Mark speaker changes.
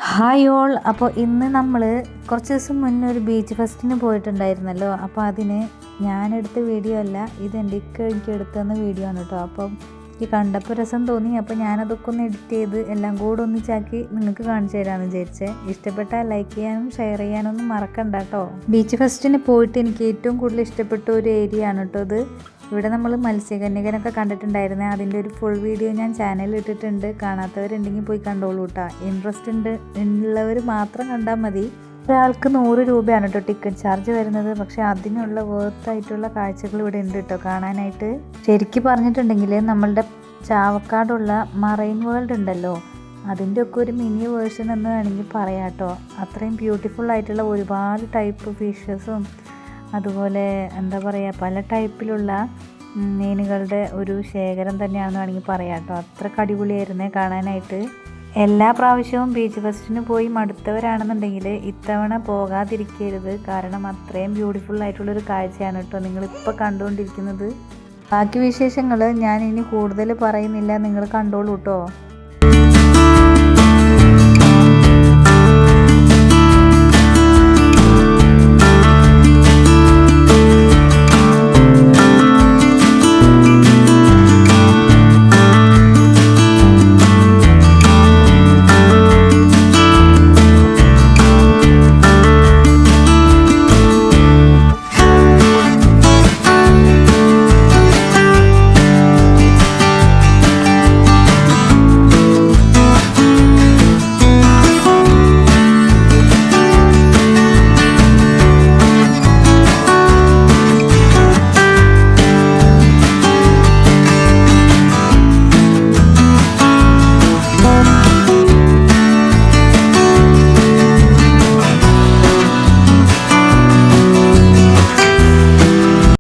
Speaker 1: Hi all. അപ്പോൾ ഇന്ന് നമ്മൾ കുറച്ച് ദിവസം മുന്നേ ഒരു ബീച്ച് ഫെസ്റ്റിന് പോയിട്ടുണ്ടായിരുന്നല്ലോ. അപ്പോൾ അതിന് ഞാനെടുത്ത വീഡിയോ അല്ല, ഇതെൻ്റെ എനിക്ക് എടുത്തുന്ന വീഡിയോ ആണ് കേട്ടോ. അപ്പം ഈ കണ്ടപ്പോൾ രസം തോന്നി. അപ്പോൾ ഞാനതൊക്കെ ഒന്ന് എഡിറ്റ് ചെയ്ത് എല്ലാം കൂടെ ഒന്നിച്ചാക്കി നിങ്ങൾക്ക് കാണിച്ചു തരാമെന്ന് വിചാരിച്ചേ. ഇഷ്ടപ്പെട്ടാൽ ലൈക്ക് ചെയ്യാനും ഷെയർ ചെയ്യാനൊന്നും മറക്കണ്ട കേട്ടോ. ബീച്ച് ഫെസ്റ്റിന് പോയിട്ട് എനിക്ക് ഏറ്റവും കൂടുതൽ ഇഷ്ടപ്പെട്ട ഒരു ഏരിയ ആണ് കേട്ടോ ഇത്. ഇവിടെ നമ്മൾ മത്സ്യകന്യകനൊക്കെ കണ്ടിട്ടുണ്ടായിരുന്നേ. അതിൻ്റെ ഒരു ഫുൾ വീഡിയോ ഞാൻ ചാനലിൽ ഇട്ടിട്ടുണ്ട്. കാണാത്തവരുണ്ടെങ്കിൽ പോയി കണ്ടോളൂ കേട്ടോ. ഇൻട്രസ്റ്റ് ഉള്ളവർ മാത്രം കണ്ടാൽ മതി. ഒരാൾക്ക് 100 രൂപയാണ് കേട്ടോ ടിക്കറ്റ് ചാർജ് വരുന്നത്. പക്ഷേ അതിനുള്ള വേർത്തായിട്ടുള്ള കാഴ്ചകൾ ഇവിടെ ഉണ്ട് കേട്ടോ കാണാനായിട്ട്. ശരിക്കും പറഞ്ഞിട്ടുണ്ടെങ്കിൽ നമ്മളുടെ ചാവക്കാടുള്ള മറൈൻ വേൾഡ് ഉണ്ടല്ലോ, അതിൻ്റെ ഒക്കെ ഒരു മിനി വേർഷൻ എന്ന് വേണമെങ്കിൽ പറയാം കേട്ടോ. അത്രയും ബ്യൂട്ടിഫുൾ ആയിട്ടുള്ള ഒരുപാട് ടൈപ്പ് ഫിഷസും അതുപോലെ എന്താ പറയുക പല ടൈപ്പിലുള്ള മീനുകളുടെ ഒരു ശേഖരം തന്നെയാണെന്ന് വേണമെങ്കിൽ പറയാം കേട്ടോ. അത്ര അടിപൊളിയായിരുന്നേ കാണാനായിട്ട്. എല്ലാ പ്രാവശ്യവും ബീച്ച് ഫെസ്റ്റിന് പോയി മടുത്തവരാണെന്നുണ്ടെങ്കിൽ ഇത്തവണ പോകാതിരിക്കരുത്. കാരണം അത്രയും ബ്യൂട്ടിഫുൾ ആയിട്ടുള്ളൊരു കാഴ്ചയാണ് കേട്ടോ നിങ്ങളിപ്പോൾ കണ്ടുകൊണ്ടിരിക്കുന്നത്. ബാക്കി വിശേഷങ്ങൾ ഞാൻ ഇനി കൂടുതൽ പറയുന്നില്ല, നിങ്ങൾ കണ്ടോളൂ കേട്ടോ.